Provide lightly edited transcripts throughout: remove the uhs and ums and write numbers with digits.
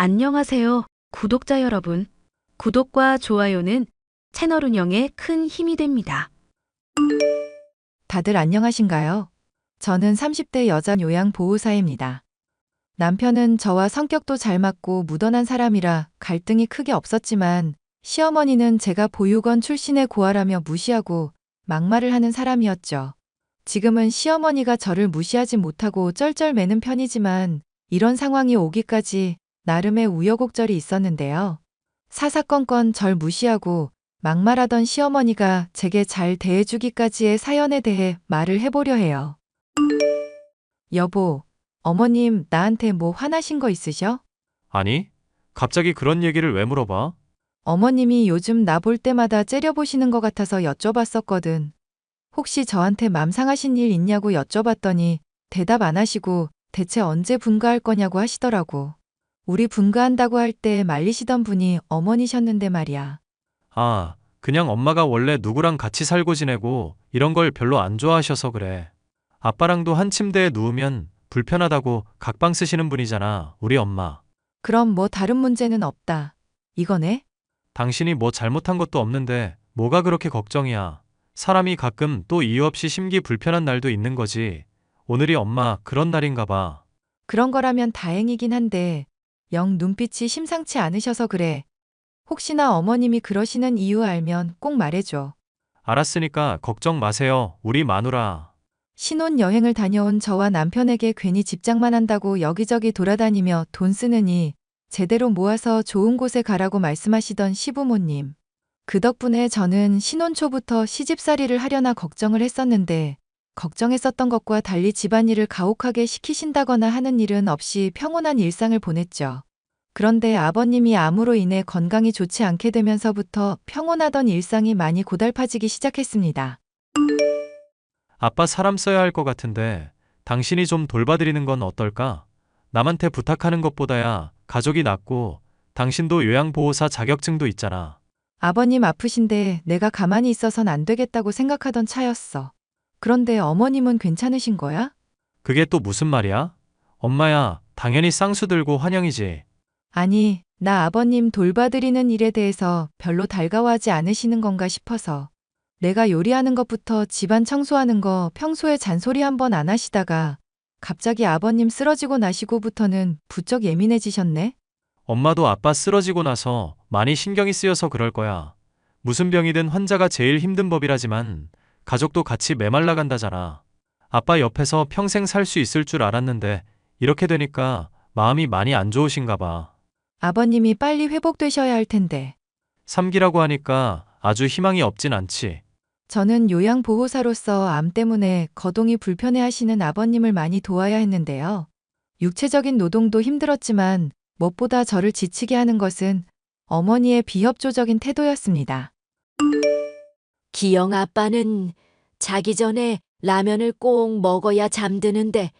안녕하세요, 구독자 여러분. 구독과 좋아요는 채널 운영에 큰 힘이 됩니다. 다들 안녕하신가요? 저는 30대 여자 요양보호사입니다. 남편은 저와 성격도 잘 맞고 무던한 사람이라 갈등이 크게 없었지만 시어머니는 제가 보육원 출신의 고아라며 무시하고 막말을 하는 사람이었죠. 지금은 시어머니가 저를 무시하지 못하고 쩔쩔매는 편이지만 이런 상황이 오기까지 나름의 우여곡절이 있었는데요. 사사건건 절 무시하고 막말하던 시어머니가 제게 잘 대해주기까지의 사연에 대해 말을 해보려 해요. 여보, 어머님 나한테 뭐 화나신 거 있으셔? 아니, 갑자기 그런 얘기를 왜 물어봐? 어머님이 요즘 나 볼 때마다 째려보시는 것 같아서 여쭤봤었거든. 혹시 저한테 맘 상하신 일 있냐고 여쭤봤더니 대답 안 하시고 대체 언제 분가할 거냐고 하시더라고. 우리 분가한다고 할 때 말리시던 분이 어머니셨는데 말이야. 아, 그냥 엄마가 원래 누구랑 같이 살고 지내고 이런 걸 별로 안 좋아하셔서 그래. 아빠랑도 한 침대에 누우면 불편하다고 각방 쓰시는 분이잖아, 우리 엄마. 그럼 뭐 다른 문제는 없다. 이거네? 당신이 뭐 잘못한 것도 없는데 뭐가 그렇게 걱정이야. 사람이 가끔 또 이유 없이 심기 불편한 날도 있는 거지. 오늘이 엄마 그런 날인가 봐. 그런 거라면 다행이긴 한데 영 눈빛이 심상치 않으셔서 그래. 혹시나 어머님이 그러시는 이유 알면 꼭 말해줘. 알았으니까 걱정 마세요, 우리 마누라. 신혼여행을 다녀온 저와 남편에게 괜히 집장만 한다고 여기저기 돌아다니며 돈 쓰느니 제대로 모아서 좋은 곳에 가라고 말씀하시던 시부모님. 그 덕분에 저는 신혼 초부터 시집살이를 하려나 걱정을 했었는데 걱정했었던 것과 달리 집안일을 가혹하게 시키신다거나 하는 일은 없이 평온한 일상을 보냈죠. 그런데 아버님이 암으로 인해 건강이 좋지 않게 되면서부터 평온하던 일상이 많이 고달파지기 시작했습니다. 아빠 사람 써야 할 것 같은데 당신이 좀 돌봐드리는 건 어떨까? 남한테 부탁하는 것보다야 가족이 낫고 당신도 요양보호사 자격증도 있잖아. 아버님 아프신데 내가 가만히 있어선 안 되겠다고 생각하던 차였어. 그런데 어머님은 괜찮으신 거야? 그게 또 무슨 말이야? 엄마야, 당연히 쌍수 들고 환영이지. 아니, 나 아버님 돌봐드리는 일에 대해서 별로 달가워하지 않으시는 건가 싶어서. 내가 요리하는 것부터 집안 청소하는 거 평소에 잔소리 한 번 안 하시다가 갑자기 아버님 쓰러지고 나시고부터는 부쩍 예민해지셨네? 엄마도 아빠 쓰러지고 나서 많이 신경이 쓰여서 그럴 거야. 무슨 병이든 환자가 제일 힘든 법이라지만 가족도 같이 메말라 간다잖아. 아빠 옆에서 평생 살 수 있을 줄 알았는데 이렇게 되니까 마음이 많이 안 좋으신가 봐. 아버님이 빨리 회복되셔야 할 텐데. 3기라고 하니까 아주 희망이 없진 않지. 저는 요양보호사로서 암 때문에 거동이 불편해 하시는 아버님을 많이 도와야 했는데요. 육체적인 노동도 힘들었지만 무엇보다 저를 지치게 하는 것은 어머니의 비협조적인 태도였습니다. 기영 아빠는 자기 전에 라면을 꼭 먹어야 잠드는데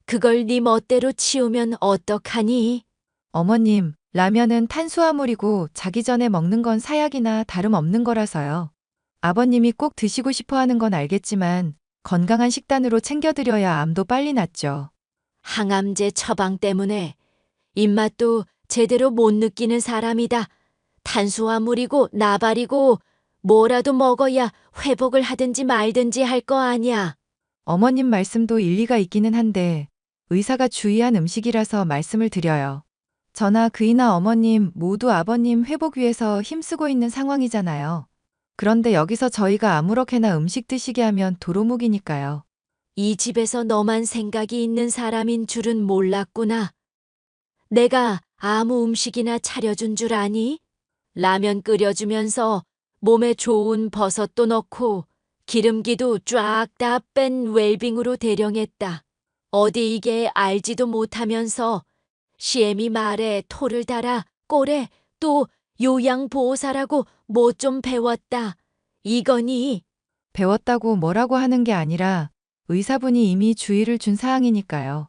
그걸 네 멋대로 치우면 어떡하니? 어머님, 라면은 탄수화물이고 자기 전에 먹는 건 사약이나 다름없는 거라서요. 아버님이 꼭 드시고 싶어 하는 건 알겠지만 건강한 식단으로 챙겨드려야 암도 빨리 낫죠. 항암제 처방 때문에 입맛도 제대로 못 느끼는 사람이다. 탄수화물이고 나발이고 뭐라도 먹어야 회복을 하든지 말든지 할 거 아니야. 어머님 말씀도 일리가 있기는 한데 의사가 주의한 음식이라서 말씀을 드려요. 저나 그이나 어머님 모두 아버님 회복 위해서 힘쓰고 있는 상황이잖아요. 그런데 여기서 저희가 아무렇게나 음식 드시게 하면 도루묵이니까요. 이 집에서 너만 생각이 있는 사람인 줄은 몰랐구나. 내가 아무 음식이나 차려준 줄 아니? 라면 끓여주면서 몸에 좋은 버섯도 넣고 기름기도 쫙 다 뺀 웰빙으로 대령했다. 어디 이게 알지도 못하면서 시애미 말에 토를 달아 꼴에 또 요양보호사라고 뭐 좀 배웠다. 이거니? 배웠다고 뭐라고 하는 게 아니라 의사분이 이미 주의를 준 사항이니까요.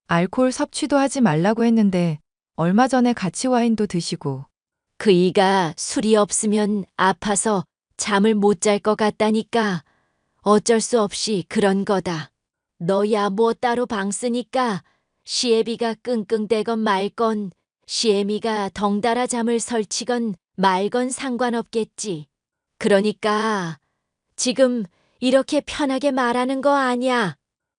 알코올 섭취도 하지 말라고 했는데 얼마 전에 같이 와인도 드시고 그이가 술이 없으면 아파서 잠을 못 잘 것 같다니까 어쩔 수 없이 그런 거다. 너야 뭐 따로 방 쓰니까 시애비가 끙끙대건 말건 시애미가 덩달아 잠을 설치건 말건 상관없겠지. 그러니까 지금 이렇게 편하게 말하는 거 아니야.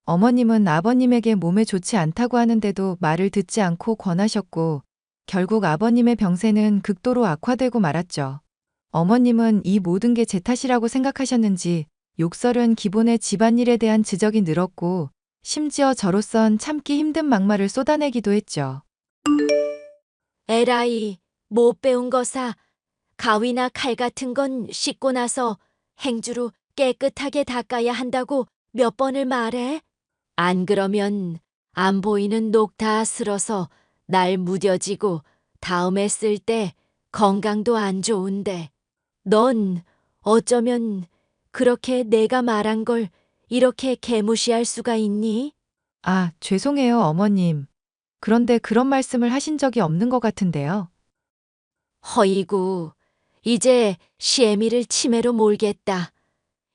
어머님은 아버님에게 몸에 좋지 않다고 하는데도 말을 듣지 않고 권하셨고, 결국 아버님의 병세는 극도로 악화되고 말았죠. 어머님은 이 모든 게 제 탓이라고 생각하셨는지 욕설은 기본의 집안일에 대한 지적이 늘었고, 심지어 저로선 참기 힘든 막말을 쏟아내기도 했죠. 에라이, 못 배운 거사. 가위나 칼 같은 건 씻고 나서 행주로 깨끗하게 닦아야 한다고 몇 번을 말해? 안 그러면 안 보이는 녹 다 쓸어서 날 무뎌지고 다음에 쓸 때 건강도 안 좋은데. 넌 어쩌면 그렇게 내가 말한 걸 이렇게 개무시할 수가 있니? 아, 죄송해요, 어머님. 그런데 그런 말씀을 하신 적이 없는 것 같은데요. 허이구, 이제 시애미를 치매로 몰겠다.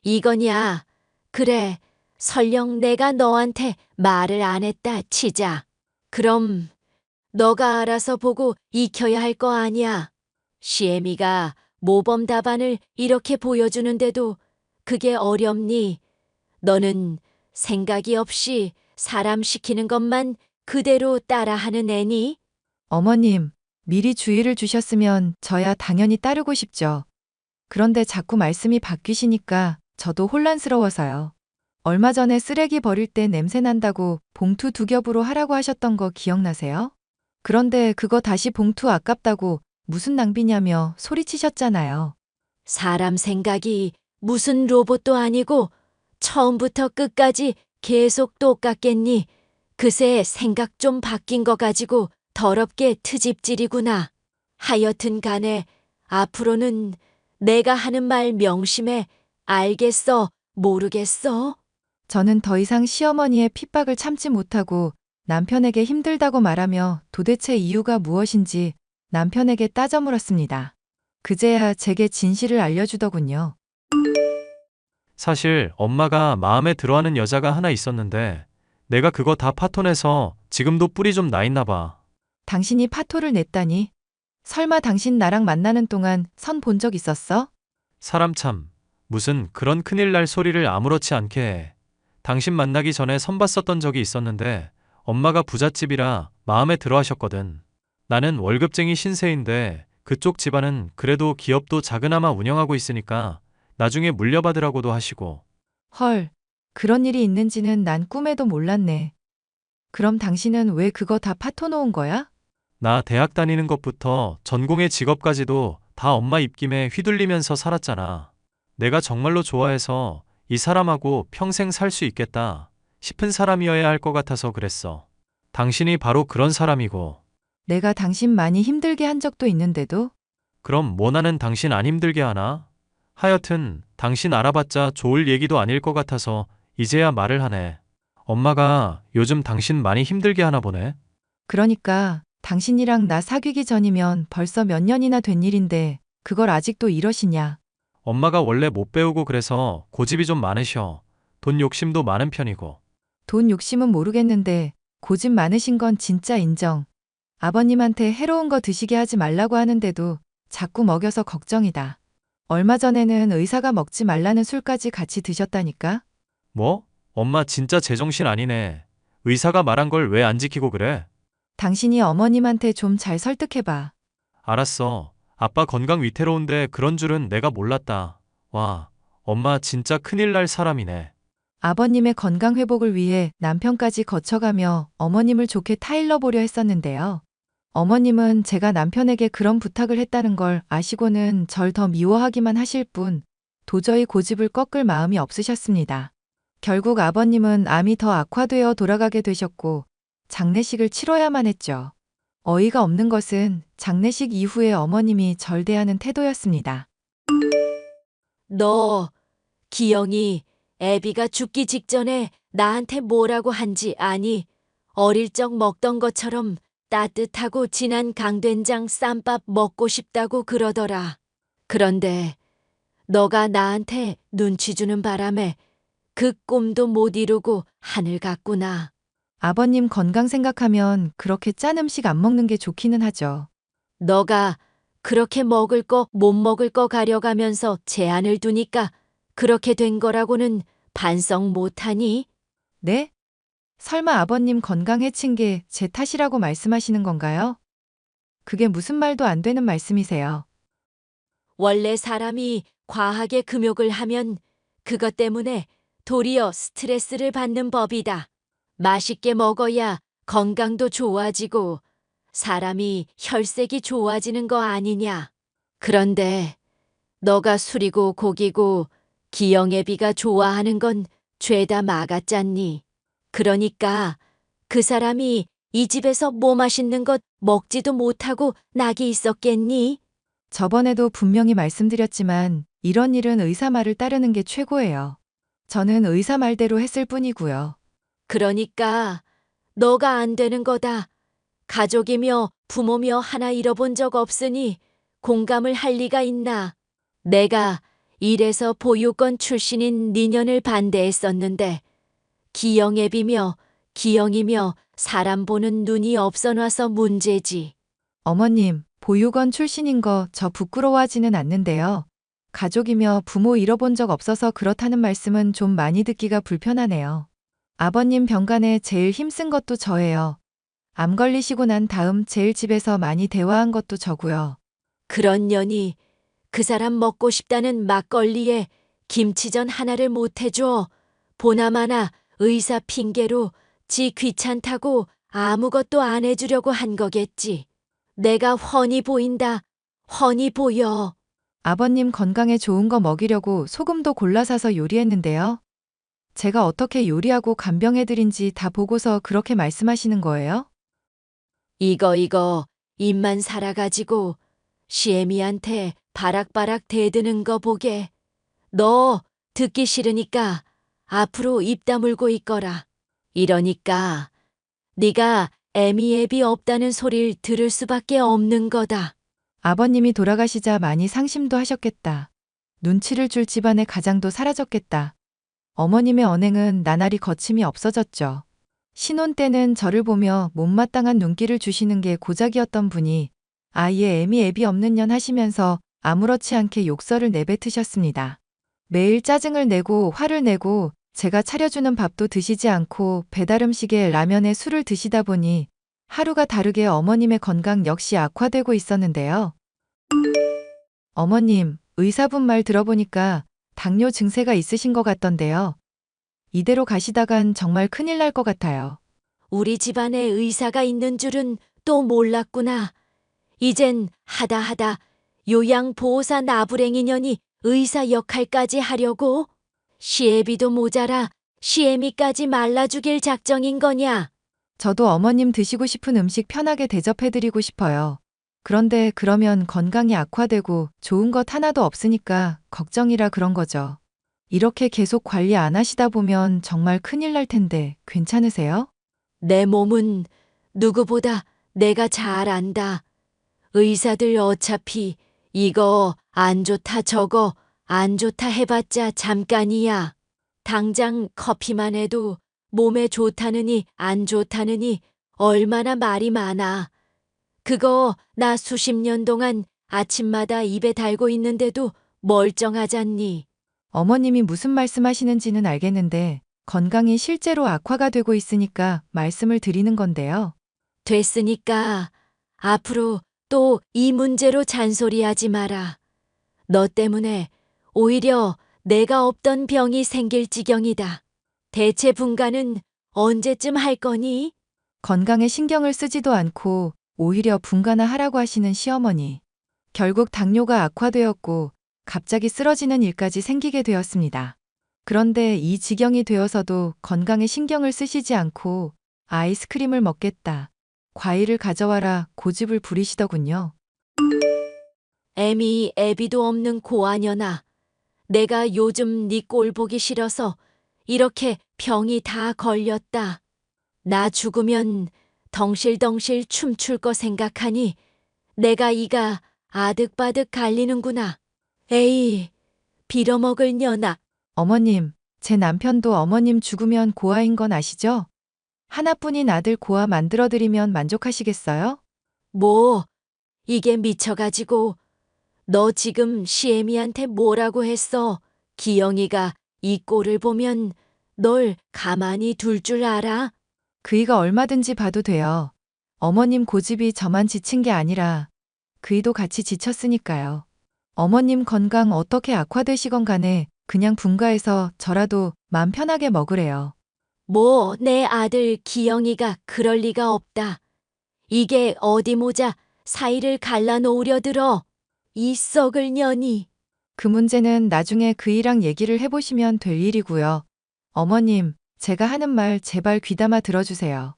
이거냐? 그래, 설령 내가 너한테 말을 안 했다 치자. 그럼 너가 알아서 보고 익혀야 할 거 아니야. 시애미가 모범 답안을 이렇게 보여주는데도 그게 어렵니? 너는 생각이 없이 사람 시키는 것만 그대로 따라하는 애니? 어머님, 미리 주의를 주셨으면 저야 당연히 따르고 싶죠. 그런데 자꾸 말씀이 바뀌시니까 저도 혼란스러워서요. 얼마 전에 쓰레기 버릴 때 냄새 난다고 봉투 2겹으로 하라고 하셨던 거 기억나세요? 그런데 그거 다시 봉투 아깝다고 무슨 낭비냐며 소리치셨잖아요. 사람 생각이 무슨 로봇도 아니고 처음부터 끝까지 계속 똑같겠니? 그새 생각 좀 바뀐 거 가지고 더럽게 트집질이구나. 하여튼 간에 앞으로는 내가 하는 말 명심해. 알겠어? 모르겠어? 저는 더 이상 시어머니의 핍박을 참지 못하고 남편에게 힘들다고 말하며 도대체 이유가 무엇인지 남편에게 따져 물었습니다. 그제야 제게 진실을 알려주더군요. 사실 엄마가 마음에 들어하는 여자가 하나 있었는데 내가 그거 다 파토내서 지금도 뿔이 좀 나 있나 봐. 당신이 파토를 냈다니? 설마 당신 나랑 만나는 동안 선 본 적 있었어? 사람 참, 무슨 그런 큰일 날 소리를 아무렇지 않게 해. 당신 만나기 전에 선 봤었던 적이 있었는데 엄마가 부잣집이라 마음에 들어 하셨거든. 나는 월급쟁이 신세인데 그쪽 집안은 그래도 기업도 작으나마 운영하고 있으니까 나중에 물려받으라고도 하시고. 헐, 그런 일이 있는지는 난 꿈에도 몰랐네. 그럼 당신은 왜 그거 다 파토 놓은 거야? 나 대학 다니는 것부터 전공의 직업까지도 다 엄마 입김에 휘둘리면서 살았잖아. 내가 정말로 좋아해서 이 사람하고 평생 살 수 있겠다 싶은 사람이어야 할 것 같아서 그랬어. 당신이 바로 그런 사람이고. 내가 당신 많이 힘들게 한 적도 있는데도? 그럼 뭐 나는 당신 안 힘들게 하나? 하여튼 당신 알아봤자 좋을 얘기도 아닐 것 같아서 이제야 말을 하네. 엄마가 요즘 당신 많이 힘들게 하나 보네. 그러니까 당신이랑 나 사귀기 전이면 벌써 몇 년이나 된 일인데 그걸 아직도 이러시냐? 엄마가 원래 못 배우고 그래서 고집이 좀 많으셔. 돈 욕심도 많은 편이고. 돈 욕심은 모르겠는데 고집 많으신 건 진짜 인정. 아버님한테 해로운 거 드시게 하지 말라고 하는데도 자꾸 먹여서 걱정이다. 얼마 전에는 의사가 먹지 말라는 술까지 같이 드셨다니까? 뭐? 엄마 진짜 제정신 아니네. 의사가 말한 걸 왜 안 지키고 그래? 당신이 어머님한테 좀 잘 설득해봐. 알았어. 아빠 건강 위태로운데 그런 줄은 내가 몰랐다. 와, 엄마 진짜 큰일 날 사람이네. 아버님의 건강 회복을 위해 남편까지 거쳐가며 어머님을 좋게 타일러 보려 했었는데요. 어머님은 제가 남편에게 그런 부탁을 했다는 걸 아시고는 절 더 미워하기만 하실 뿐 도저히 고집을 꺾을 마음이 없으셨습니다. 결국 아버님은 암이 더 악화되어 돌아가게 되셨고 장례식을 치러야만 했죠. 어이가 없는 것은 장례식 이후에 어머님이 절 대하는 태도였습니다. 너, 기영이 애비가 죽기 직전에 나한테 뭐라고 한지 아니? 어릴 적 먹던 것처럼 따뜻하고 진한 강된장 쌈밥 먹고 싶다고 그러더라. 그런데 너가 나한테 눈치 주는 바람에 그 꿈도 못 이루고 하늘 갔구나. 아버님 건강 생각하면 그렇게 짠 음식 안 먹는 게 좋기는 하죠. 너가 그렇게 먹을 거 못 먹을 거 가려가면서 제한을 두니까 그렇게 된 거라고는 반성 못하니? 네? 설마 아버님 건강 해친 게 제 탓이라고 말씀하시는 건가요? 그게 무슨 말도 안 되는 말씀이세요. 원래 사람이 과하게 금욕을 하면 그것 때문에 도리어 스트레스를 받는 법이다. 맛있게 먹어야 건강도 좋아지고 사람이 혈색이 좋아지는 거 아니냐. 그런데 너가 술이고 고기고 기영애비가 좋아하는 건 죄다 막았잖니. 그러니까 그 사람이 이 집에서 뭐 맛있는 것 먹지도 못하고 낙이 있었겠니? 저번에도 분명히 말씀드렸지만 이런 일은 의사 말을 따르는 게 최고예요. 저는 의사 말대로 했을 뿐이고요. 그러니까 너가 안 되는 거다. 가족이며 부모며 하나 잃어본 적 없으니 공감을 할 리가 있나. 내가 이래서 보육원 출신인 니년을 반대했었는데 기영애비며 기영이며 사람 보는 눈이 없어놔서 문제지. 어머님, 보육원 출신인 거 저 부끄러워하지는 않는데요. 가족이며 부모 잃어본 적 없어서 그렇다는 말씀은 좀 많이 듣기가 불편하네요. 아버님 병간에 제일 힘쓴 것도 저예요. 암 걸리시고 난 다음 제일 집에서 많이 대화한 것도 저고요. 그런 년이 그 사람 먹고 싶다는 막걸리에 김치전 하나를 못 해줘. 보나마나 의사 핑계로 지 귀찮다고 아무것도 안 해주려고 한 거겠지. 내가 훤히 보인다. 훤히 보여. 아버님 건강에 좋은 거 먹이려고 소금도 골라 사서 요리했는데요. 제가 어떻게 요리하고 간병해드린지 다 보고서 그렇게 말씀하시는 거예요? 이거 입만 살아가지고 시애미한테 바락바락 대드는 거 보게. 너 듣기 싫으니까 앞으로 입 다물고 있거라. 이러니까 네가 애미애비 없다는 소리를 들을 수밖에 없는 거다. 아버님이 돌아가시자 많이 상심도 하셨겠다. 눈치를 줄 집안의 가장도 사라졌겠다. 어머님의 언행은 나날이 거침이 없어졌죠. 신혼 때는 저를 보며 못마땅한 눈길을 주시는 게 고작이었던 분이 아예 애미 없는 년 하시면서 아무렇지 않게 욕설을 내뱉으셨습니다. 매일 짜증을 내고 화를 내고 제가 차려주는 밥도 드시지 않고 배달 음식에 라면에 술을 드시다 보니 하루가 다르게 어머님의 건강 역시 악화되고 있었는데요. 어머님, 의사분 말 들어보니까 당뇨 증세가 있으신 것 같던데요. 이대로 가시다간 정말 큰일 날 것 같아요. 우리 집안에 의사가 있는 줄은 또 몰랐구나. 이젠 하다 요양보호사 나부랭이년이 의사 역할까지 하려고? 시애비도 모자라 시애미까지 말라 죽일 작정인 거냐? 저도 어머님 드시고 싶은 음식 편하게 대접해드리고 싶어요. 그런데 그러면 건강이 악화되고 좋은 것 하나도 없으니까 걱정이라 그런 거죠. 이렇게 계속 관리 안 하시다 보면 정말 큰일 날 텐데 괜찮으세요? 내 몸은 누구보다 내가 잘 안다. 의사들 어차피 이거 안 좋다 저거 안 좋다 해봤자 잠깐이야. 당장 커피만 해도 몸에 좋다느니 안 좋다느니 얼마나 말이 많아. 그거 나 수십 년 동안 아침마다 입에 달고 있는데도 멀쩡하잖니. 어머님이 무슨 말씀하시는지는 알겠는데 건강이 실제로 악화가 되고 있으니까 말씀을 드리는 건데요. 됐으니까 앞으로 또 이 문제로 잔소리하지 마라. 너 때문에 오히려 내가 없던 병이 생길 지경이다. 대체 분가는 언제쯤 할 거니? 건강에 신경을 쓰지도 않고 오히려 분가나 하라고 하시는 시어머니. 결국 당뇨가 악화되었고 갑자기 쓰러지는 일까지 생기게 되었습니다. 그런데 이 지경이 되어서도 건강에 신경을 쓰시지 않고 아이스크림을 먹겠다. 과일을 가져와라 고집을 부리시더군요. 애비도 없는 고아녀나. 내가 요즘 네 꼴 보기 싫어서 이렇게 병이 다 걸렸다. 나 죽으면 덩실덩실 춤출 거 생각하니 내가 이가 아득바득 갈리는구나. 에이, 빌어먹을 년아. 어머님, 제 남편도 어머님 죽으면 고아인 건 아시죠? 하나뿐인 아들 고아 만들어드리면 만족하시겠어요? 뭐, 이게 미쳐가지고. 너 지금 시애미한테 뭐라고 했어? 기영이가 이 꼴을 보면 널 가만히 둘 줄 알아? 그이가 얼마든지 봐도 돼요. 어머님 고집이 저만 지친 게 아니라 그이도 같이 지쳤으니까요. 어머님 건강 어떻게 악화되시건 간에 그냥 분가해서 저라도 맘 편하게 먹으래요. 뭐, 내 아들 기영이가 그럴 리가 없다. 이게 어디 모자 사이를 갈라놓으려 들어. 이 썩을 년이. 그 문제는 나중에 그이랑 얘기를 해보시면 될 일이고요. 어머님, 제가 하는 말 제발 귀담아 들어주세요.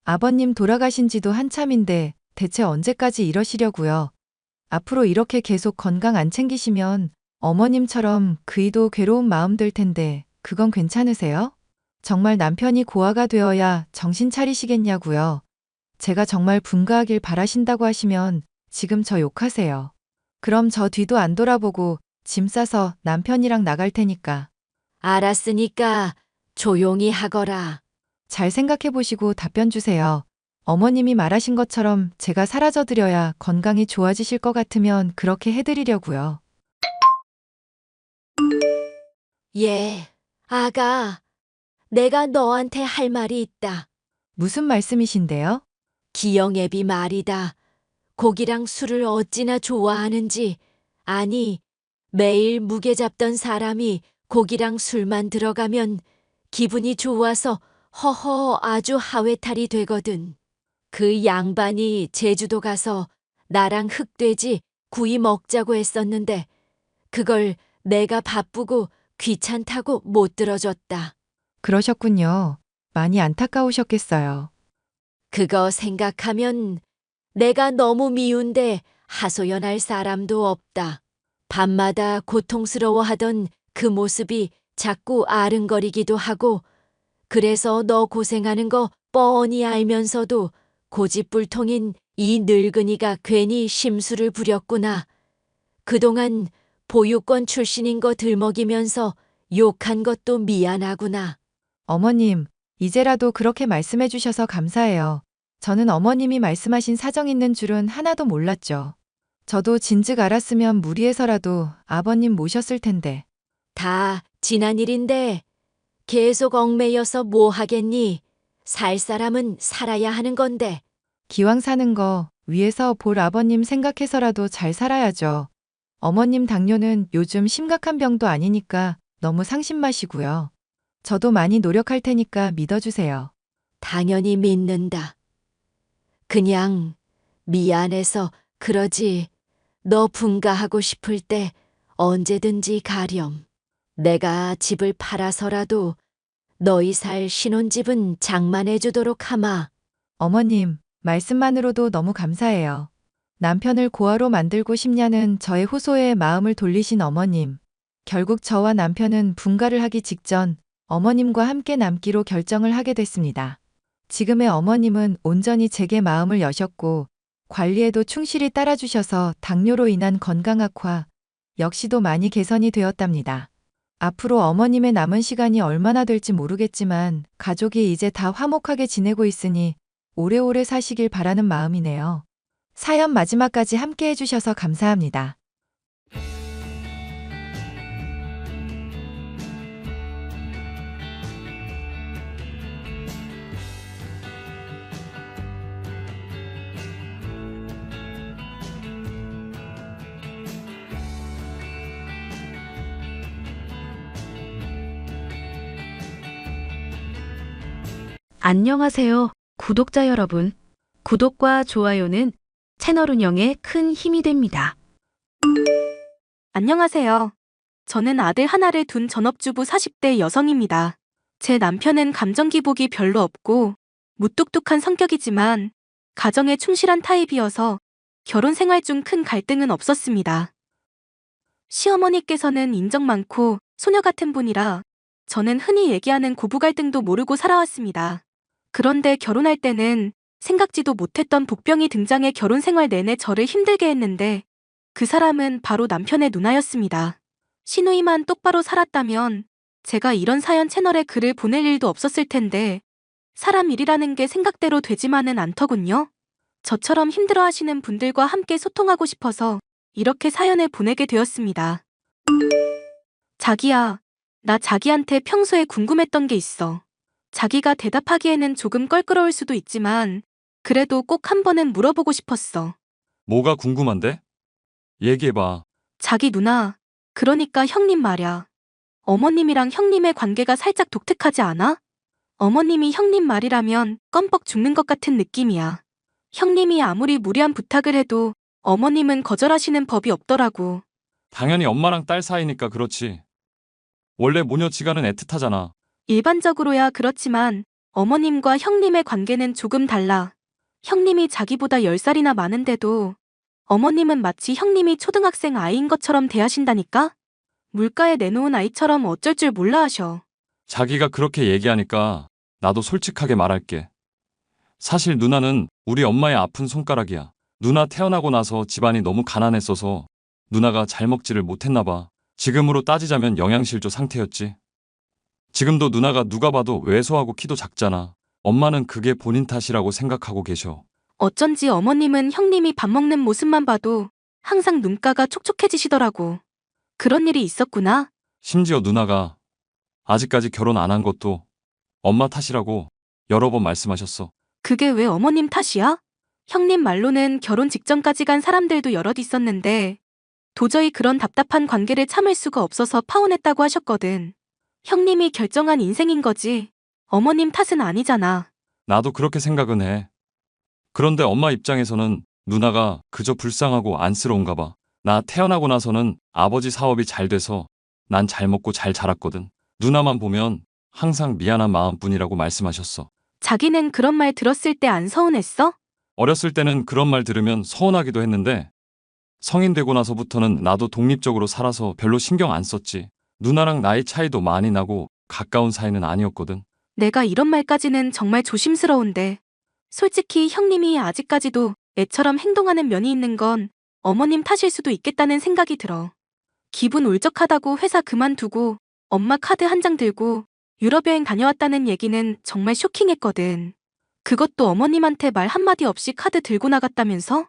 아버님 돌아가신 지도 한참인데 대체 언제까지 이러시려고요. 앞으로 이렇게 계속 건강 안 챙기시면 어머님처럼 그이도 괴로운 마음 들 텐데 그건 괜찮으세요? 정말 남편이 고아가 되어야 정신 차리시겠냐고요. 제가 정말 분가하길 바라신다고 하시면 지금 저 욕하세요. 그럼 저 뒤도 안 돌아보고 짐 싸서 남편이랑 나갈 테니까 알았으니까 조용히 하거라. 잘 생각해 보시고 답변 주세요. 어머님이 말하신 것처럼 제가 사라져 드려야 건강이 좋아지실 것 같으면 그렇게 해드리려고요. 예, 아가. 내가 너한테 할 말이 있다. 무슨 말씀이신데요? 기영애비 말이다. 고기랑 술을 어찌나 좋아하는지. 아니, 매일 무게 잡던 사람이 고기랑 술만 들어가면 기분이 좋아서 허허 아주 하회탈이 되거든. 그 양반이 제주도 가서 나랑 흑돼지 구이 먹자고 했었는데 그걸 내가 바쁘고 귀찮다고 못 들어줬다. 그러셨군요. 많이 안타까우셨겠어요. 그거 생각하면 내가 너무 미운데 하소연할 사람도 없다. 밤마다 고통스러워하던 그 모습이 자꾸 아른거리기도 하고 그래서 너 고생하는 거 뻔히 알면서도 고집불통인 이 늙은이가 괜히 심술을 부렸구나. 그동안 보육권 출신인 거 들먹이면서 욕한 것도 미안하구나. 어머님, 이제라도 그렇게 말씀해 주셔서 감사해요. 저는 어머님이 말씀하신 사정 있는 줄은 하나도 몰랐죠. 저도 진즉 알았으면 무리해서라도 아버님 모셨을 텐데. 다 지난 일인데 계속 얽매여서 뭐 하겠니? 살 사람은 살아야 하는 건데. 기왕 사는 거 위에서 볼 아버님 생각해서라도 잘 살아야죠. 어머님 당뇨는 요즘 심각한 병도 아니니까 너무 상심 마시고요. 저도 많이 노력할 테니까 믿어주세요. 당연히 믿는다. 그냥 미안해서 그러지. 너 분가하고 싶을 때 언제든지 가렴. 내가 집을 팔아서라도 너희 살 신혼집은 장만해 주도록 하마. 어머님, 말씀만으로도 너무 감사해요. 남편을 고아로 만들고 싶냐는 저의 호소에 마음을 돌리신 어머님. 결국 저와 남편은 분가를 하기 직전 어머님과 함께 남기로 결정을 하게 됐습니다. 지금의 어머님은 온전히 제게 마음을 여셨고 관리에도 충실히 따라주셔서 당뇨로 인한 건강 악화 역시도 많이 개선이 되었답니다. 앞으로 어머님의 남은 시간이 얼마나 될지 모르겠지만 가족이 이제 다 화목하게 지내고 있으니 오래오래 사시길 바라는 마음이네요. 사연 마지막까지 함께 해주셔서 감사합니다. 안녕하세요, 구독자 여러분. 구독과 좋아요는 채널 운영에 큰 힘이 됩니다. 안녕하세요. 저는 아들 하나를 둔 전업주부 40대 여성입니다. 제 남편은 감정 기복이 별로 없고 무뚝뚝한 성격이지만 가정에 충실한 타입이어서 결혼 생활 중 큰 갈등은 없었습니다. 시어머니께서는 인정 많고 소녀 같은 분이라 저는 흔히 얘기하는 고부 갈등도 모르고 살아왔습니다. 그런데 결혼할 때는 생각지도 못했던 복병이 등장해 결혼 생활 내내 저를 힘들게 했는데 그 사람은 바로 남편의 누나였습니다. 시누이만 똑바로 살았다면 제가 이런 사연 채널에 글을 보낼 일도 없었을 텐데 사람 일이라는 게 생각대로 되지만은 않더군요. 저처럼 힘들어하시는 분들과 함께 소통하고 싶어서 이렇게 사연을 보내게 되었습니다. 자기야, 나 자기한테 평소에 궁금했던 게 있어. 자기가 대답하기에는 조금 껄끄러울 수도 있지만 그래도 꼭 한 번은 물어보고 싶었어. 뭐가 궁금한데? 얘기해봐. 자기 누나, 그러니까 형님 말야. 어머님이랑 형님의 관계가 살짝 독특하지 않아? 어머님이 형님 말이라면 껌뻑 죽는 것 같은 느낌이야. 형님이 아무리 무리한 부탁을 해도 어머님은 거절하시는 법이 없더라고. 당연히 엄마랑 딸 사이니까 그렇지. 원래 모녀지간은 애틋하잖아. 일반적으로야 그렇지만 어머님과 형님의 관계는 조금 달라. 형님이 자기보다 10살이나 많은데도 어머님은 마치 형님이 초등학생 아이인 것처럼 대하신다니까? 물가에 내놓은 아이처럼 어쩔 줄 몰라 하셔. 자기가 그렇게 얘기하니까 나도 솔직하게 말할게. 사실 누나는 우리 엄마의 아픈 손가락이야. 누나 태어나고 나서 집안이 너무 가난했어서 누나가 잘 먹지를 못했나 봐. 지금으로 따지자면 영양실조 상태였지. 지금도 누나가 누가 봐도 왜소하고 키도 작잖아. 엄마는 그게 본인 탓이라고 생각하고 계셔. 어쩐지 어머님은 형님이 밥 먹는 모습만 봐도 항상 눈가가 촉촉해지시더라고. 그런 일이 있었구나. 심지어 누나가 아직까지 결혼 안 한 것도 엄마 탓이라고 여러 번 말씀하셨어. 그게 왜 어머님 탓이야? 형님 말로는 결혼 직전까지 간 사람들도 여럿 있었는데 도저히 그런 답답한 관계를 참을 수가 없어서 파혼했다고 하셨거든. 형님이 결정한 인생인 거지. 어머님 탓은 아니잖아. 나도 그렇게 생각은 해. 그런데 엄마 입장에서는 누나가 그저 불쌍하고 안쓰러운가 봐. 나 태어나고 나서는 아버지 사업이 잘 돼서 난 잘 먹고 잘 자랐거든. 누나만 보면 항상 미안한 마음뿐이라고 말씀하셨어. 자기는 그런 말 들었을 때 안 서운했어? 어렸을 때는 그런 말 들으면 서운하기도 했는데 성인 되고 나서부터는 나도 독립적으로 살아서 별로 신경 안 썼지. 누나랑 나이 차이도 많이 나고 가까운 사이는 아니었거든. 내가 이런 말까지는 정말 조심스러운데 솔직히 형님이 아직까지도 애처럼 행동하는 면이 있는 건 어머님 탓일 수도 있겠다는 생각이 들어. 기분 울적하다고 회사 그만두고 엄마 카드 한 장 들고 유럽 여행 다녀왔다는 얘기는 정말 쇼킹했거든. 그것도 어머님한테 말 한마디 없이 카드 들고 나갔다면서?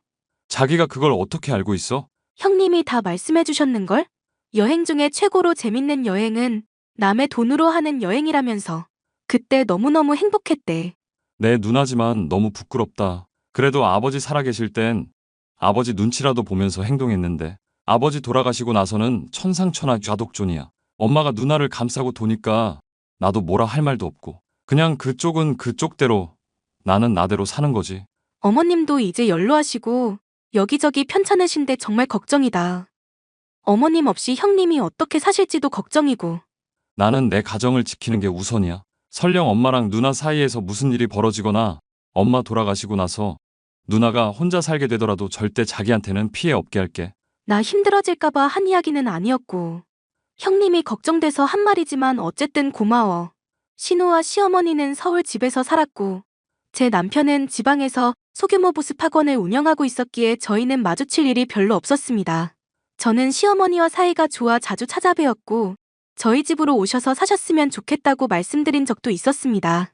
자기가 그걸 어떻게 알고 있어? 형님이 다 말씀해 주셨는걸? 여행 중에 최고로 재밌는 여행은 남의 돈으로 하는 여행이라면서. 그때 너무너무 행복했대. 내 누나지만 너무 부끄럽다. 그래도 아버지 살아계실 땐 아버지 눈치라도 보면서 행동했는데 아버지 돌아가시고 나서는 천상천하 좌독존이야. 엄마가 누나를 감싸고 도니까 나도 뭐라 할 말도 없고 그냥 그쪽은 그쪽대로 나는 나대로 사는 거지. 어머님도 이제 연로하시고 여기저기 편찮으신데 정말 걱정이다. 어머님 없이 형님이 어떻게 사실지도 걱정이고. 나는 내 가정을 지키는 게 우선이야. 설령 엄마랑 누나 사이에서 무슨 일이 벌어지거나 엄마 돌아가시고 나서 누나가 혼자 살게 되더라도 절대 자기한테는 피해 없게 할게. 나 힘들어질까봐 한 이야기는 아니었고. 형님이 걱정돼서 한 말이지만 어쨌든 고마워. 신우와 시어머니는 서울 집에서 살았고 제 남편은 지방에서 소규모 보습 학원을 운영하고 있었기에 저희는 마주칠 일이 별로 없었습니다. 저는 시어머니와 사이가 좋아 자주 찾아뵈었고 저희 집으로 오셔서 사셨으면 좋겠다고 말씀드린 적도 있었습니다.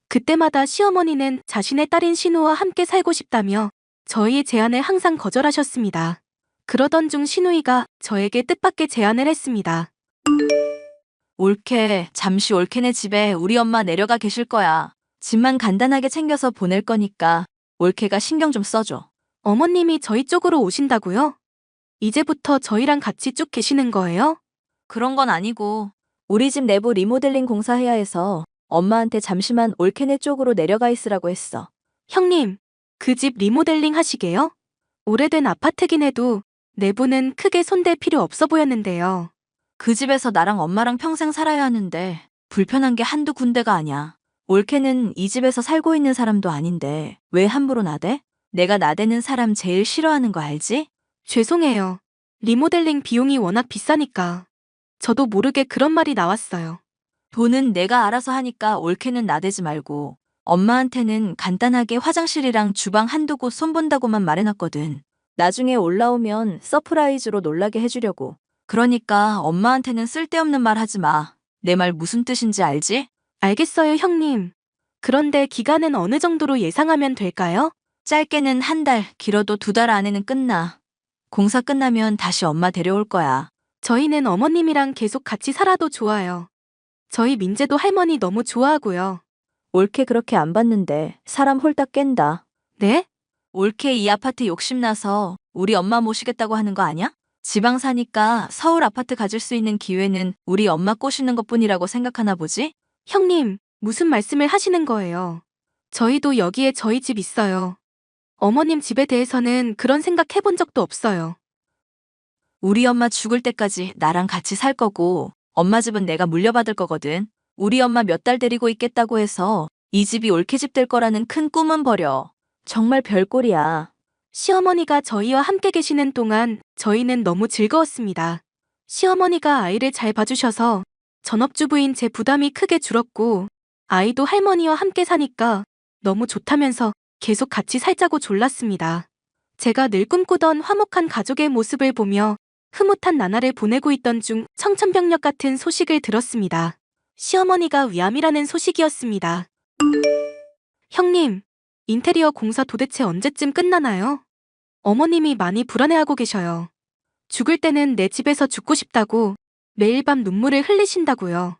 그때마다 시어머니는 자신의 딸인 신우와 함께 살고 싶다며 저희의 제안을 항상 거절하셨습니다. 그러던 중 신우이가 저에게 뜻밖의 제안을 했습니다. 올케, 잠시 올케네 집에 우리 엄마 내려가 계실 거야. 집만 간단하게 챙겨서 보낼 거니까 올케가 신경 좀 써줘. 어머님이 저희 쪽으로 오신다고요? 이제부터 저희랑 같이 쭉 계시는 거예요? 그런 건 아니고 우리 집 내부 리모델링 공사해야 해서 엄마한테 잠시만 올케네 쪽으로 내려가 있으라고 했어. 형님, 그 집 리모델링 하시게요? 오래된 아파트긴 해도 내부는 크게 손댈 필요 없어 보였는데요. 그 집에서 나랑 엄마랑 평생 살아야 하는데 불편한 게 한두 군데가 아니야. 올케는 이 집에서 살고 있는 사람도 아닌데 왜 함부로 나대? 내가 나대는 사람 제일 싫어하는 거 알지? 죄송해요. 리모델링 비용이 워낙 비싸니까. 저도 모르게 그런 말이 나왔어요. 돈은 내가 알아서 하니까 올케는 나대지 말고 엄마한테는 간단하게 화장실이랑 주방 한두 곳 손본다고만 말해놨거든. 나중에 올라오면 서프라이즈로 놀라게 해주려고. 그러니까 엄마한테는 쓸데없는 말 하지 마. 내 말 무슨 뜻인지 알지? 알겠어요, 형님. 그런데 기간은 어느 정도로 예상하면 될까요? 짧게는 한 달, 길어도 2달 안에는 끝나. 공사 끝나면 다시 엄마 데려올 거야. 저희는 어머님이랑 계속 같이 살아도 좋아요. 저희 민재도 할머니 너무 좋아하고요. 올케 그렇게 안 봤는데 사람 홀딱 깬다. 네? 올케 이 아파트 욕심나서 우리 엄마 모시겠다고 하는 거 아니야? 지방 사니까 서울 아파트 가질 수 있는 기회는 우리 엄마 꼬시는 것뿐이라고 생각하나 보지? 형님, 무슨 말씀을 하시는 거예요? 저희도 여기에 저희 집 있어요. 어머님 집에 대해서는 그런 생각 해본 적도 없어요. 우리 엄마 죽을 때까지 나랑 같이 살 거고 엄마 집은 내가 물려받을 거거든. 우리 엄마 몇 달 데리고 있겠다고 해서 이 집이 올케 집 될 거라는 큰 꿈은 버려. 정말 별꼴이야. 시어머니가 저희와 함께 계시는 동안 저희는 너무 즐거웠습니다. 시어머니가 아이를 잘 봐주셔서 전업주부인 제 부담이 크게 줄었고 아이도 할머니와 함께 사니까 너무 좋다면서 계속 같이 살자고 졸랐습니다. 제가 늘 꿈꾸던 화목한 가족의 모습을 보며 흐뭇한 나날을 보내고 있던 중 청천벽력 같은 소식을 들었습니다. 시어머니가 위암이라는 소식이었습니다. 형님, 인테리어 공사 도대체 언제쯤 끝나나요? 어머님이 많이 불안해하고 계셔요. 죽을 때는 내 집에서 죽고 싶다고 매일 밤 눈물을 흘리신다고요.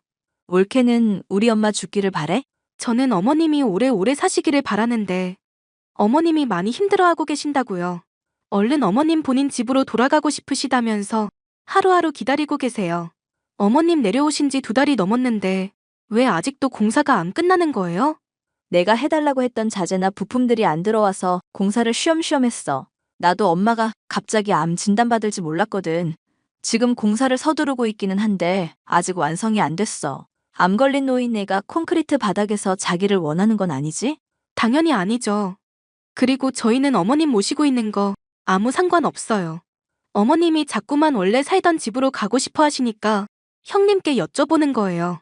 올케는 우리 엄마 죽기를 바래? 저는 어머님이 오래오래 사시기를 바라는데 어머님이 많이 힘들어하고 계신다고요. 얼른 어머님 본인 집으로 돌아가고 싶으시다면서 하루하루 기다리고 계세요. 어머님 내려오신 지 2달이 넘었는데 왜 아직도 공사가 안 끝나는 거예요? 내가 해달라고 했던 자재나 부품들이 안 들어와서 공사를 쉬엄쉬엄 했어. 나도 엄마가 갑자기 암 진단받을지 몰랐거든. 지금 공사를 서두르고 있기는 한데 아직 완성이 안 됐어. 암 걸린 노인네가 콘크리트 바닥에서 자기를 원하는 건 아니지? 당연히 아니죠. 그리고 저희는 어머님 모시고 있는 거 아무 상관없어요. 어머님이 자꾸만 원래 살던 집으로 가고 싶어 하시니까 형님께 여쭤보는 거예요.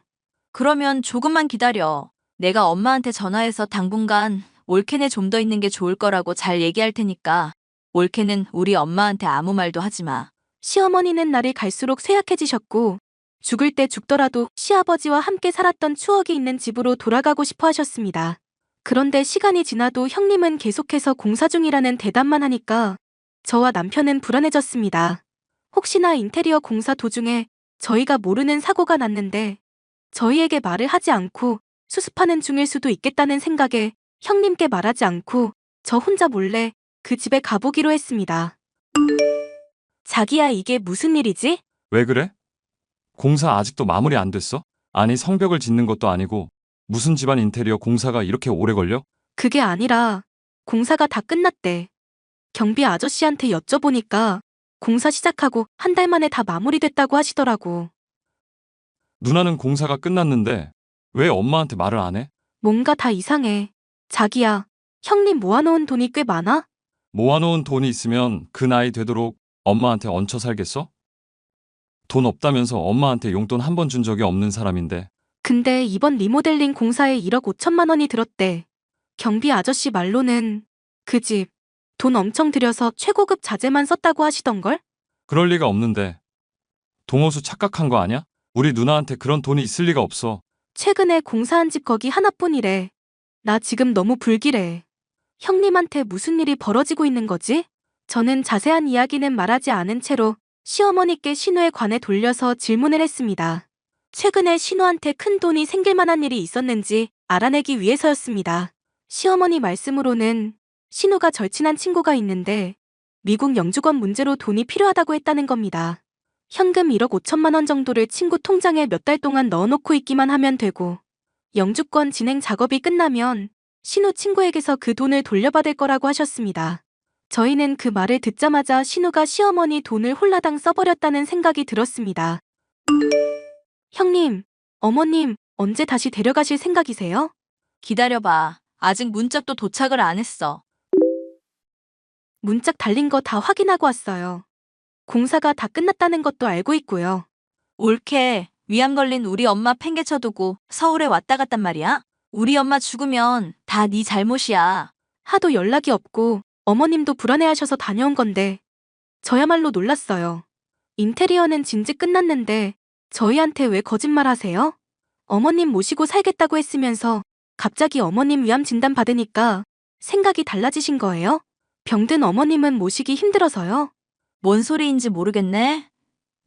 그러면 조금만 기다려. 내가 엄마한테 전화해서 당분간 올케네 좀 더 있는 게 좋을 거라고 잘 얘기할 테니까 올케는 우리 엄마한테 아무 말도 하지 마. 시어머니는 날이 갈수록 쇠약해지셨고 죽을 때 죽더라도 시아버지와 함께 살았던 추억이 있는 집으로 돌아가고 싶어 하셨습니다. 그런데 시간이 지나도 형님은 계속해서 공사 중이라는 대답만 하니까 저와 남편은 불안해졌습니다. 혹시나 인테리어 공사 도중에 저희가 모르는 사고가 났는데 저희에게 말을 하지 않고 수습하는 중일 수도 있겠다는 생각에 형님께 말하지 않고 저 혼자 몰래 그 집에 가보기로 했습니다. 자기야, 이게 무슨 일이지? 왜 그래? 공사 아직도 마무리 안 됐어? 아니 성벽을 짓는 것도 아니고 무슨 집안 인테리어 공사가 이렇게 오래 걸려? 그게 아니라 공사가 다 끝났대. 경비 아저씨한테 여쭤보니까 공사 시작하고 한 달 만에 다 마무리됐다고 하시더라고. 누나는 공사가 끝났는데 왜 엄마한테 말을 안 해? 뭔가 다 이상해. 자기야, 형님 모아놓은 돈이 꽤 많아? 모아놓은 돈이 있으면 그 나이 되도록 엄마한테 얹혀 살겠어? 돈 없다면서 엄마한테 용돈 한 번 준 적이 없는 사람인데. 근데 이번 리모델링 공사에 1억 5천만 원이 들었대. 경비 아저씨 말로는 그 집 돈 엄청 들여서 최고급 자재만 썼다고 하시던걸? 그럴 리가 없는데. 동호수 착각한 거 아냐? 우리 누나한테 그런 돈이 있을 리가 없어. 최근에 공사한 집 거기 하나뿐이래. 나 지금 너무 불길해. 형님한테 무슨 일이 벌어지고 있는 거지? 저는 자세한 이야기는 말하지 않은 채로 시어머니께 신우에 관해 돌려서 질문을 했습니다. 최근에 신우한테 큰 돈이 생길 만한 일이 있었는지 알아내기 위해서였습니다. 시어머니 말씀으로는 신우가 절친한 친구가 있는데 미국 영주권 문제로 돈이 필요하다고 했다는 겁니다. 현금 1억 5천만 원 정도를 친구 통장에 몇 달 동안 넣어놓고 있기만 하면 되고 영주권 진행 작업이 끝나면 신우 친구에게서 그 돈을 돌려받을 거라고 하셨습니다. 저희는 그 말을 듣자마자 신우가 시어머니 돈을 홀라당 써버렸다는 생각이 들었습니다. 형님, 어머님 언제 다시 데려가실 생각이세요? 기다려봐. 아직 문짝도 도착을 안 했어. 문짝 달린 거 다 확인하고 왔어요. 공사가 다 끝났다는 것도 알고 있고요. 올케, 위암 걸린 우리 엄마 팽개쳐두고 서울에 왔다 갔단 말이야? 우리 엄마 죽으면 다 네 잘못이야. 하도 연락이 없고 어머님도 불안해하셔서 다녀온 건데 저야말로 놀랐어요. 인테리어는 진즉 끝났는데 저희한테 왜 거짓말 하세요? 어머님 모시고 살겠다고 했으면서 갑자기 어머님 위암 진단 받으니까 생각이 달라지신 거예요? 병든 어머님은 모시기 힘들어서요. 뭔 소리인지 모르겠네.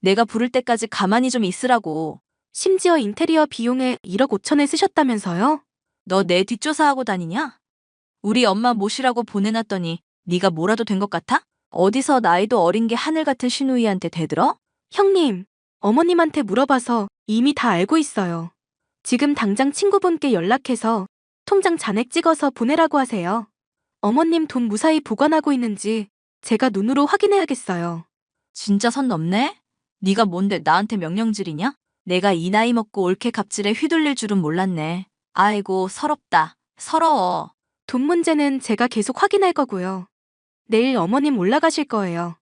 내가 부를 때까지 가만히 좀 있으라고. 심지어 인테리어 비용에 1억 5천을 쓰셨다면서요? 너 내 뒷조사하고 다니냐? 우리 엄마 모시라고 보내놨더니 네가 뭐라도 된 것 같아? 어디서 나이도 어린 게 하늘 같은 시누이한테 대들어? 형님, 어머님한테 물어봐서 이미 다 알고 있어요. 지금 당장 친구분께 연락해서 통장 잔액 찍어서 보내라고 하세요. 어머님 돈 무사히 보관하고 있는지 제가 눈으로 확인해야겠어요. 진짜 선 넘네? 네가 뭔데 나한테 명령질이냐? 내가 이 나이 먹고 옳게 갑질에 휘둘릴 줄은 몰랐네. 아이고 서럽다. 서러워. 돈 문제는 제가 계속 확인할 거고요. 내일 어머님 올라가실 거예요.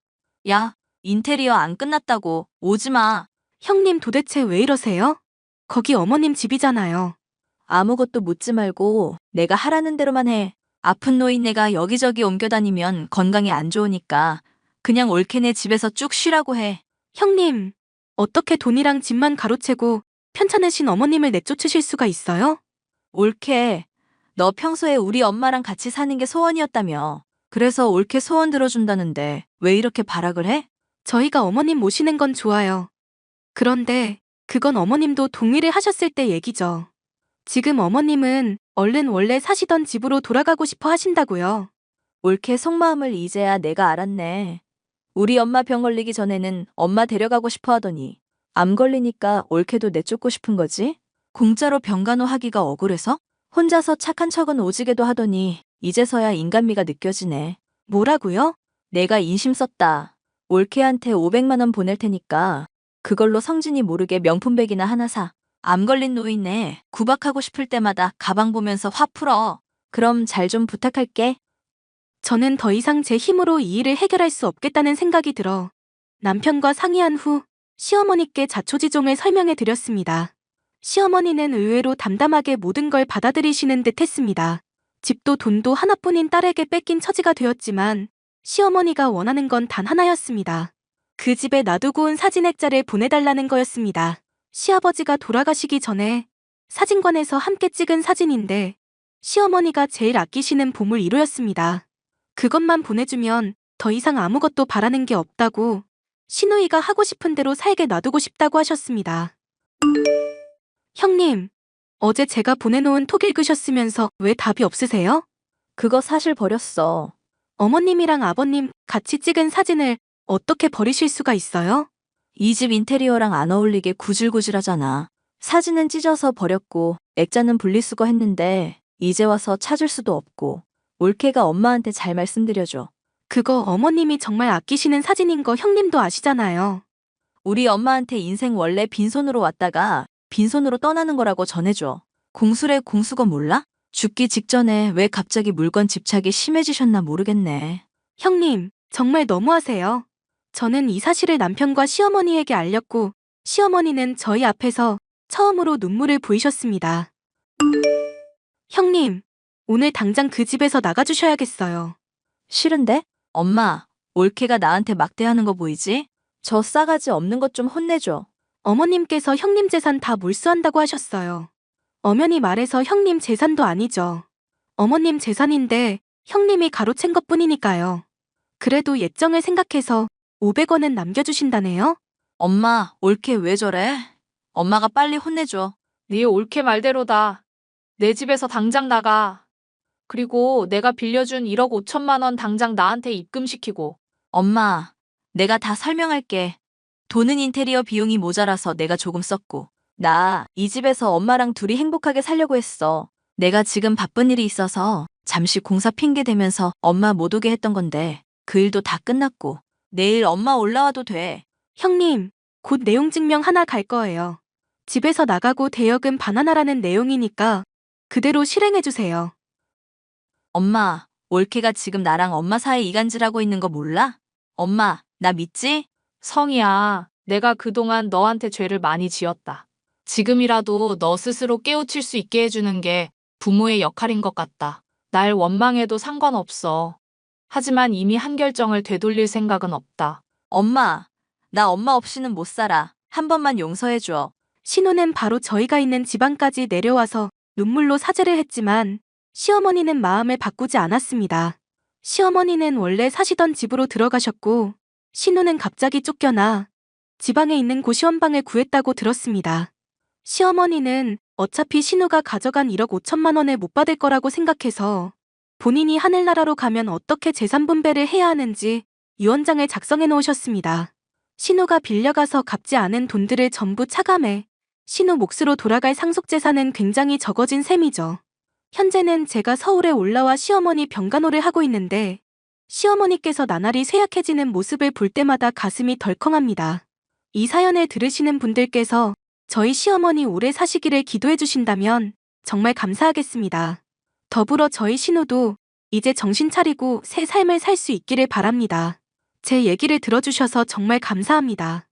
야, 인테리어 안 끝났다고. 오지 마. 형님 도대체 왜 이러세요? 거기 어머님 집이잖아요. 아무것도 묻지 말고 내가 하라는 대로만 해. 아픈 노인네가 여기저기 옮겨다니면 건강에 안 좋으니까 그냥 옳게네 집에서 쭉 쉬라고 해. 형님, 어떻게 돈이랑 집만 가로채고 편찮으신 어머님을 내쫓으실 수가 있어요? 옳게. 너 평소에 우리 엄마랑 같이 사는 게 소원이었다며. 그래서 옳게 소원 들어준다는데 왜 이렇게 발악을 해? 저희가 어머님 모시는 건 좋아요. 그런데 그건 어머님도 동의를 하셨을 때 얘기죠. 지금 어머님은 얼른 원래 사시던 집으로 돌아가고 싶어 하신다고요. 옳게 속마음을 이제야 내가 알았네. 우리 엄마 병 걸리기 전에는 엄마 데려가고 싶어 하더니 암 걸리니까 옳게도 내쫓고 싶은 거지? 공짜로 병간호하기가 억울해서? 혼자서 착한 척은 오지게도 하더니 이제서야 인간미가 느껴지네. 뭐라고요? 내가 인심 썼다. 올케한테 500만 원 보낼 테니까 그걸로 성진이 모르게 명품백이나 하나 사. 암 걸린 노인네 구박하고 싶을 때마다 가방 보면서 화 풀어. 그럼 잘 좀 부탁할게. 저는 더 이상 제 힘으로 이 일을 해결할 수 없겠다는 생각이 들어 남편과 상의한 후 시어머니께 자초지종을 설명해 드렸습니다. 시어머니는 의외로 담담하게 모든 걸 받아들이시는 듯 했습니다. 집도 돈도 하나뿐인 딸에게 뺏긴 처지가 되었지만 시어머니가 원하는 건 단 하나였습니다. 그 집에 놔두고 온 사진 액자를 보내달라는 거였습니다. 시아버지가 돌아가시기 전에 사진관에서 함께 찍은 사진인데 시어머니가 제일 아끼시는 보물 1호였습니다. 그것만 보내주면 더 이상 아무것도 바라는 게 없다고 시누이가 하고 싶은 대로 살게 놔두고 싶다고 하셨습니다. 형님, 어제 제가 보내놓은 톡 읽으셨으면서 왜 답이 없으세요? 그거 사실 버렸어. 어머님이랑 아버님 같이 찍은 사진을 어떻게 버리실 수가 있어요? 이 집 인테리어랑 안 어울리게 구질구질하잖아. 사진은 찢어서 버렸고 액자는 분리수거 했는데 이제 와서 찾을 수도 없고. 올케가 엄마한테 잘 말씀드려줘. 그거 어머님이 정말 아끼시는 사진인 거 형님도 아시잖아요. 우리 엄마한테 인생 원래 빈손으로 왔다가 빈손으로 떠나는 거라고 전해줘. 공수래 공수거 몰라? 죽기 직전에 왜 갑자기 물건 집착이 심해지셨나 모르겠네. 형님, 정말 너무하세요. 저는 이 사실을 남편과 시어머니에게 알렸고 시어머니는 저희 앞에서 처음으로 눈물을 보이셨습니다. 형님, 오늘 당장 그 집에서 나가주셔야겠어요. 싫은데? 엄마, 올케가 나한테 막대하는 거 보이지? 저 싸가지 없는 것 좀 혼내줘. 어머님께서 형님 재산 다 몰수한다고 하셨어요. 엄연히 말해서 형님 재산도 아니죠. 어머님 재산인데 형님이 가로챈 것뿐이니까요. 그래도 예정을 생각해서 500원은 남겨주신다네요? 엄마, 올케 왜 저래? 엄마가 빨리 혼내줘. 네 옳게 말대로다. 내 집에서 당장 나가. 그리고 내가 빌려준 1억 5천만 원 당장 나한테 입금시키고. 엄마, 내가 다 설명할게. 돈은 인테리어 비용이 모자라서 내가 조금 썼고. 나 이 집에서 엄마랑 둘이 행복하게 살려고 했어. 내가 지금 바쁜 일이 있어서 잠시 공사 핑계 대면서 엄마 못 오게 했던 건데 그 일도 다 끝났고 내일 엄마 올라와도 돼. 형님, 곧 내용 증명 하나 갈 거예요. 집에서 나가고 대여금 반환하라는 내용이니까 그대로 실행해주세요. 엄마, 올케가 지금 나랑 엄마 사이 이간질하고 있는 거 몰라? 엄마, 나 믿지? 성희야, 내가 그동안 너한테 죄를 많이 지었다. 지금이라도 너 스스로 깨우칠 수 있게 해주는 게 부모의 역할인 것 같다. 날 원망해도 상관없어. 하지만 이미 한 결정을 되돌릴 생각은 없다. 엄마, 나 엄마 없이는 못 살아. 한 번만 용서해줘. 신우는 바로 저희가 있는 지방까지 내려와서 눈물로 사죄를 했지만 시어머니는 마음을 바꾸지 않았습니다. 시어머니는 원래 사시던 집으로 들어가셨고 신우는 갑자기 쫓겨나 지방에 있는 고시원방을 구했다고 들었습니다. 시어머니는 어차피 신우가 가져간 1억 5천만 원을 못 받을 거라고 생각해서 본인이 하늘나라로 가면 어떻게 재산 분배를 해야 하는지 유언장을 작성해 놓으셨습니다. 신우가 빌려가서 갚지 않은 돈들을 전부 차감해 신우 몫으로 돌아갈 상속재산은 굉장히 적어진 셈이죠. 현재는 제가 서울에 올라와 시어머니 병간호를 하고 있는데 시어머니께서 나날이 쇠약해지는 모습을 볼 때마다 가슴이 덜컹합니다. 이 사연을 들으시는 분들께서 저희 시어머니 오래 사시기를 기도해 주신다면 정말 감사하겠습니다. 더불어 저희 신우도 이제 정신 차리고 새 삶을 살 수 있기를 바랍니다. 제 얘기를 들어주셔서 정말 감사합니다.